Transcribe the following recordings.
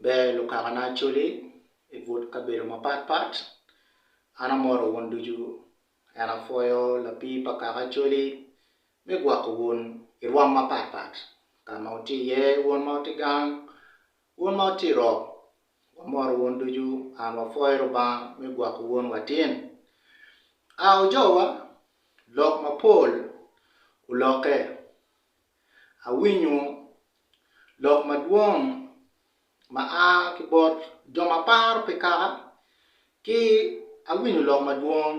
be lukagana choli evot kabelo mapat ana moro wonduju ana foyo la pi pakaka choli me gwa ko won irwam mapat kama uti ye won mauti gang won mauti ro moro wonduju ana foyo ba me gwa ko won watin a jowa lok mapol uloke awinyu lok maduong ma kibot joma par pekara ki awinyu lok maduong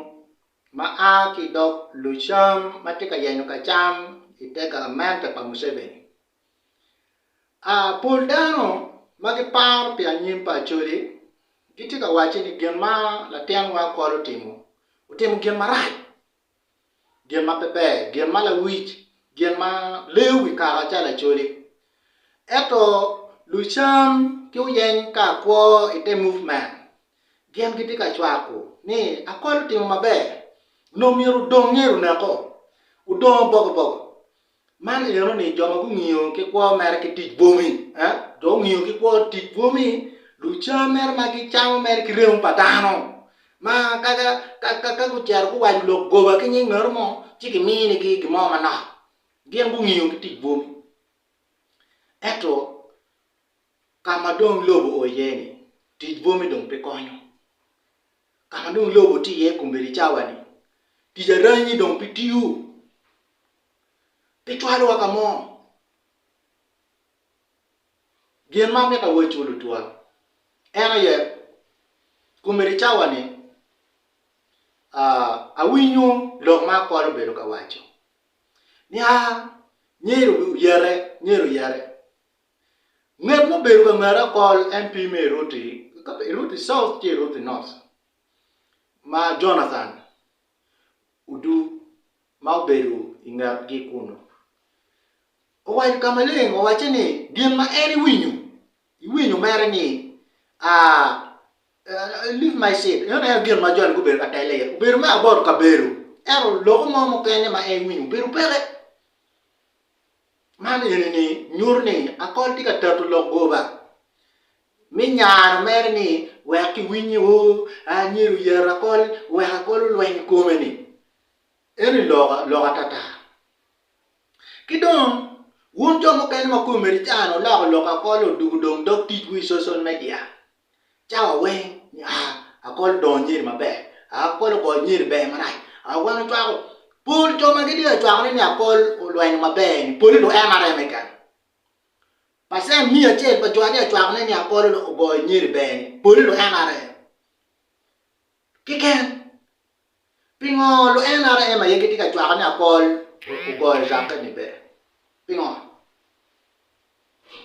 ma ki dok lucham matika yenyo kacham iteka mente pa Museveni poldano magi par pe anyim pa chori gitika wachi ni genma la tiangwa kolo timu utimu genma rai genma pepe genma la wich genma lewi kara chala chori eto lucham ki uyen ka kwo ite movement gen gitika chwako ni akolo timu mabe no miru dong nyeru nako udong bogo man yero ni joma ku ngiyo ki kwo mer ki tij bomi do ngiyo ki kwo tij bomi lucham mer magi cham mer ki reum padano ma kaga ku jar ku waj lok goba ki nyi ngermo chiki mini ki mo mana gen bu ngiyo ki tij bomi eto kama dong lobo oyeni tij bomi dong pe konyo kama dong lobo ti ye kumbiri chawani tijaranyi dong pitiu pitwalo wakamo gen mame ka wechulu tuwa ena ye kumbiri chawani awinyu lok ma kolo bedo ka wacho ni nyeru yare nget mo beru ka ngara kol MP me roti south ke roti north ma Jonathan udu ma beru ingar gi kuno o wai kamaleng o wacheni gin ma eri winyu mere ni leave my seat yona gin ma jon ku beru ka tele beru ma abor ka beru ero logo mo kene ma winyu beru pere man ni nyurni akol tika tatu logoba minyar merni waki winyu anyiru yara kol we akol lwen komeni eri loga tata kidon won jomo ken ma kumeri chano la loga kol dugdong dok titwi social media chawa we akol donjir mabe akol ko nyir be marai awan twago pul joma gidi twago ni akol lwen mabe pul do NRM kan pasem mi achel pa jwadi twago ni akol go nyir be pul do NRM kiken pingo lo NRM ayegiti ka twago ni akol go Zaake ni be pingo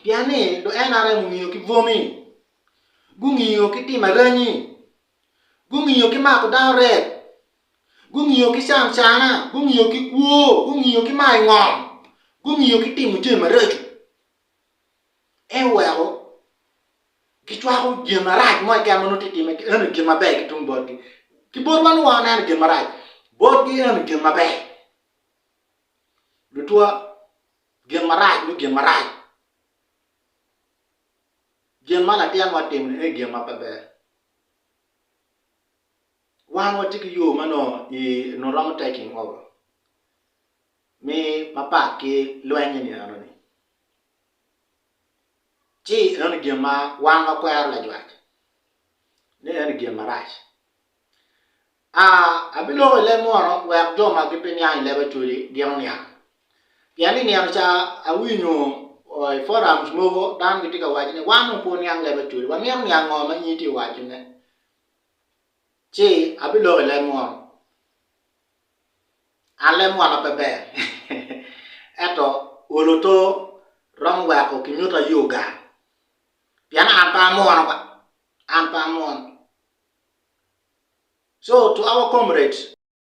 piane do NRM ngiyo ki vomi gungiyo ki timaranyi gungiyo ki mako dawre gungiyo ki samsana gungiyo ki kuo gungiyo ki mai ngom gungiyo ki timu je mareju ewero ki twago je maraj mo ka mono titime ki ene ge mabe ki tumbodi ki borban wana ge maraj bodgi ene ge mabe lutwa ge maraj lu ge maraj ge mala tian watim ne ge mabe wan watiki yo mano no ram taking over me papa ke lwenye ni anoni chi ene ge ma wan ma kwar la jwat ne ene ge maraj abilo le moro wa joma ke penya ile baturi diamonia yani ni amcha awinyo forums mogo dan gitika wajine wanu pon yang le baturi wa miam yang ngoma nyiti wajine chi abilo le moro ale mwana pepe eto oloto romwa ko kinyuta yoga piana ampa mon so to our comrades